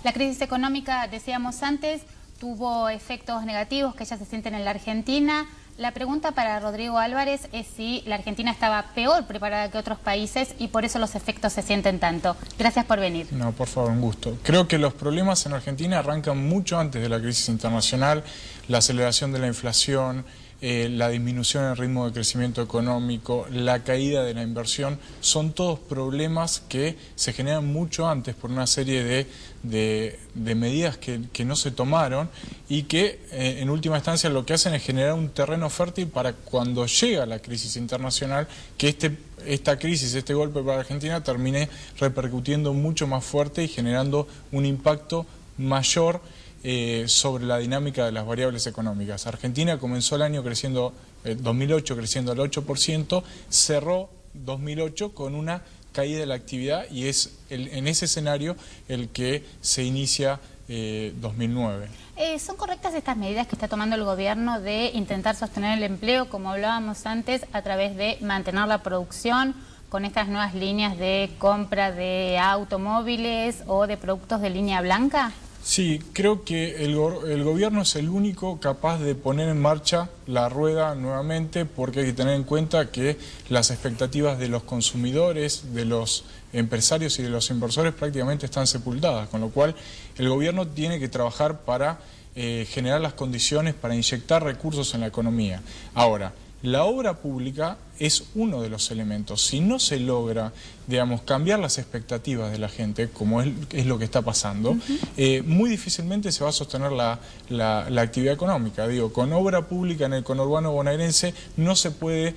La crisis económica, decíamos antes, tuvo efectos negativos que ya se sienten en la Argentina. La pregunta para Rodrigo Álvarez es si la Argentina estaba peor preparada que otros países y por eso los efectos se sienten tanto. Gracias por venir. No, por favor, un gusto. Creo que los problemas en Argentina arrancan mucho antes de la crisis internacional, la aceleración de la inflación, la disminución en el ritmo de crecimiento económico, la caída de la inversión, son todos problemas que se generan mucho antes por una serie de medidas que no se tomaron y que en última instancia lo que hacen es generar un terreno fértil para cuando llega la crisis internacional, que esta crisis, este golpe para Argentina termine repercutiendo mucho más fuerte y generando un impacto mayor sobre la dinámica de las variables económicas. Argentina comenzó el año creciendo, 2008 creciendo al 8%, cerró 2008 con una caída de la actividad y es en ese escenario el que se inicia 2009. ¿Son correctas estas medidas que está tomando el gobierno de intentar sostener el empleo, como hablábamos antes, a través de mantener la producción con estas nuevas líneas de compra de automóviles o de productos de línea blanca? Sí, creo que el gobierno es el único capaz de poner en marcha la rueda nuevamente, porque hay que tener en cuenta que las expectativas de los consumidores, de los empresarios y de los inversores prácticamente están sepultadas, con lo cual el gobierno tiene que trabajar para generar las condiciones para inyectar recursos en la economía. Ahora, la obra pública es uno de los elementos. Si no se logra, digamos, cambiar las expectativas de la gente, como es lo que está pasando, muy difícilmente se va a sostener la actividad económica. Digo, con obra pública en el conurbano bonaerense no se puede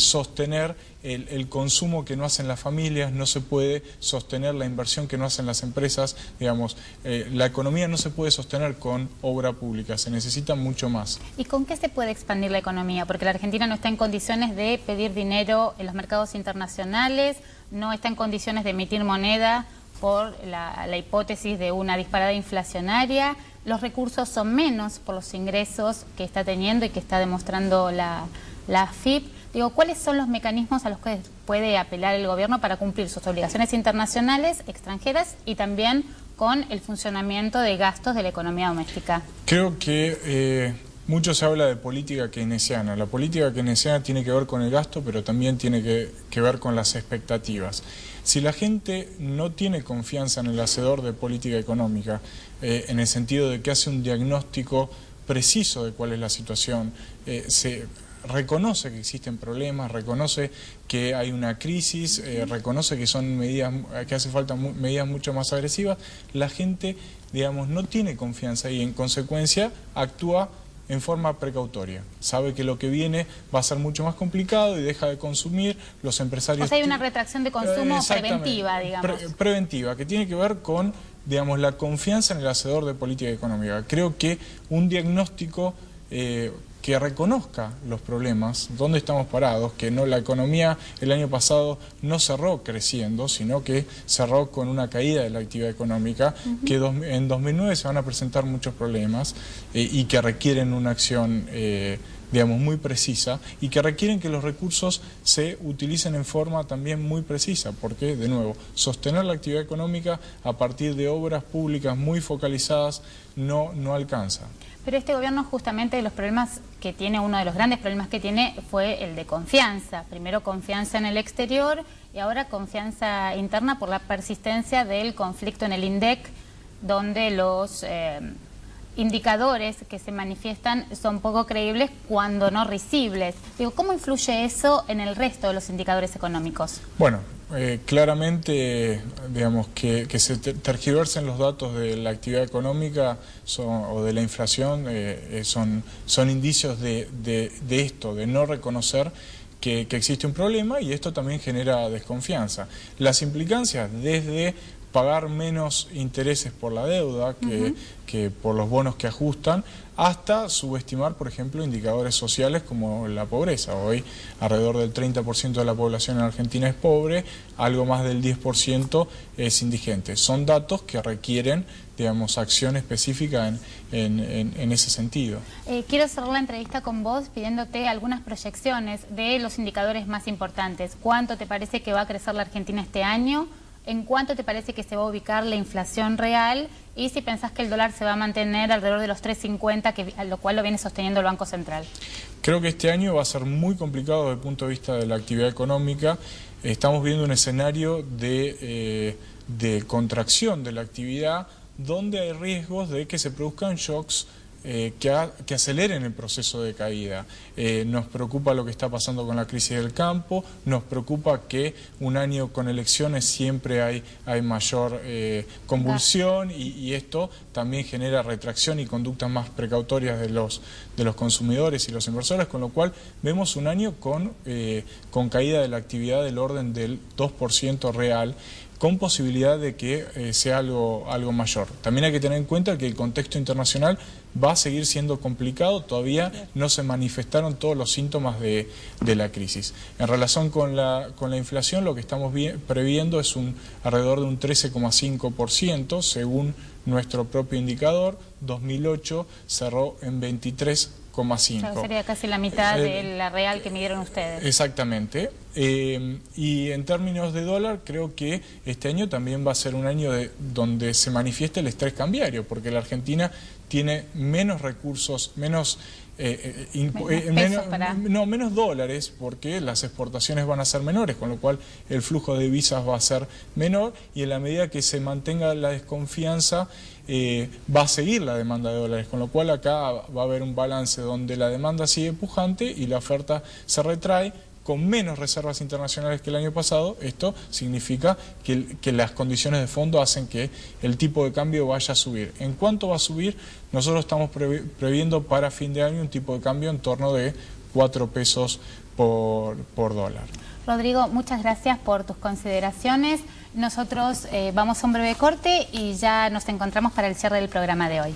sostener el consumo que no hacen las familias, no se puede sostener la inversión que no hacen las empresas, digamos, la economía no se puede sostener con obra pública, se necesita mucho más. ¿Y con qué se puede expandir la economía? Porque la Argentina no está en condiciones de pedir dinero en los mercados internacionales, no está en condiciones de emitir moneda por la hipótesis de una disparada inflacionaria, los recursos son menos por los ingresos que está teniendo y que está demostrando la AFIP. Digo, ¿cuáles son los mecanismos a los que puede apelar el gobierno para cumplir sus obligaciones internacionales, extranjeras y también con el funcionamiento de gastos de la economía doméstica? Creo que mucho se habla de política keynesiana. La política keynesiana tiene que ver con el gasto, pero también tiene que ver con las expectativas. Si la gente no tiene confianza en el hacedor de política económica, en el sentido de que hace un diagnóstico preciso de cuál es la situación, se reconoce que existen problemas, reconoce que hay una crisis, reconoce que son medidas, que hace falta medidas mucho más agresivas, la gente, digamos, no tiene confianza y en consecuencia actúa en forma precautoria. Sabe que lo que viene va a ser mucho más complicado y deja de consumir. Los empresarios... O sea, hay una retracción de consumo preventiva, digamos. Preventiva, que tiene que ver con, digamos, la confianza en el hacedor de política económica. Creo que un diagnóstico que reconozca los problemas, dónde estamos parados, que no, la economía el año pasado no cerró creciendo, sino que cerró con una caída de la actividad económica, que en 2009 se van a presentar muchos problemas y que requieren una acción digamos, muy precisa y que requieren que los recursos se utilicen en forma también muy precisa, porque, de nuevo, sostener la actividad económica a partir de obras públicas muy focalizadas no alcanza. Pero este gobierno, justamente, de los problemas que tiene, uno de los grandes problemas que tiene fue el de confianza. Primero confianza en el exterior y ahora confianza interna por la persistencia del conflicto en el INDEC, donde los indicadores que se manifiestan son poco creíbles cuando no risibles. Digo, ¿cómo influye eso en el resto de los indicadores económicos? Bueno, claramente, digamos, que se tergiversen los datos de la actividad económica o de la inflación son indicios de esto, de no reconocer que existe un problema, y esto también genera desconfianza. Las implicancias desde pagar menos intereses por la deuda que por los bonos que ajustan, hasta subestimar, por ejemplo, indicadores sociales como la pobreza. Hoy alrededor del 30% de la población en Argentina es pobre, algo más del 10% es indigente. Son datos que requieren, digamos, acción específica en ese sentido. Quiero cerrar la entrevista con vos pidiéndote algunas proyecciones de los indicadores más importantes. ¿Cuánto te parece que va a crecer la Argentina este año? ¿En cuánto te parece que se va a ubicar la inflación real? Y si pensás que el dólar se va a mantener alrededor de los 3.50, a lo cual lo viene sosteniendo el Banco Central. Creo que este año va a ser muy complicado desde el punto de vista de la actividad económica. Estamos viendo un escenario de contracción de la actividad, donde hay riesgos de que se produzcan shocks que aceleren el proceso de caída. Nos preocupa lo que está pasando con la crisis del campo, nos preocupa que un año con elecciones siempre hay mayor convulsión y esto también genera retracción y conductas más precautorias de los consumidores y los inversores, con lo cual vemos un año con caída de la actividad del orden del 2% real, con posibilidad de que sea algo mayor. También hay que tener en cuenta que el contexto internacional va a seguir siendo complicado, todavía no se manifestaron todos los síntomas de la crisis. En relación con la inflación, lo que estamos previendo es alrededor de un 13,5%, según nuestro propio indicador. 2008 cerró en 23,5%. Claro, sería casi la mitad de la real que midieron ustedes. Exactamente. Y en términos de dólar, creo que este año también va a ser un año donde se manifieste el estrés cambiario, porque la Argentina tiene menos recursos, menos dólares, porque las exportaciones van a ser menores, con lo cual el flujo de divisas va a ser menor, y en la medida que se mantenga la desconfianza va a seguir la demanda de dólares, con lo cual acá va a haber un balance donde la demanda sigue pujante y la oferta se retrae, con menos reservas internacionales que el año pasado. Esto significa que las condiciones de fondo hacen que el tipo de cambio vaya a subir. ¿En cuánto va a subir? Nosotros estamos previendo para fin de año un tipo de cambio en torno de 4 pesos por dólar. Rodrigo, muchas gracias por tus consideraciones. Nosotros vamos a un breve corte y ya nos encontramos para el cierre del programa de hoy.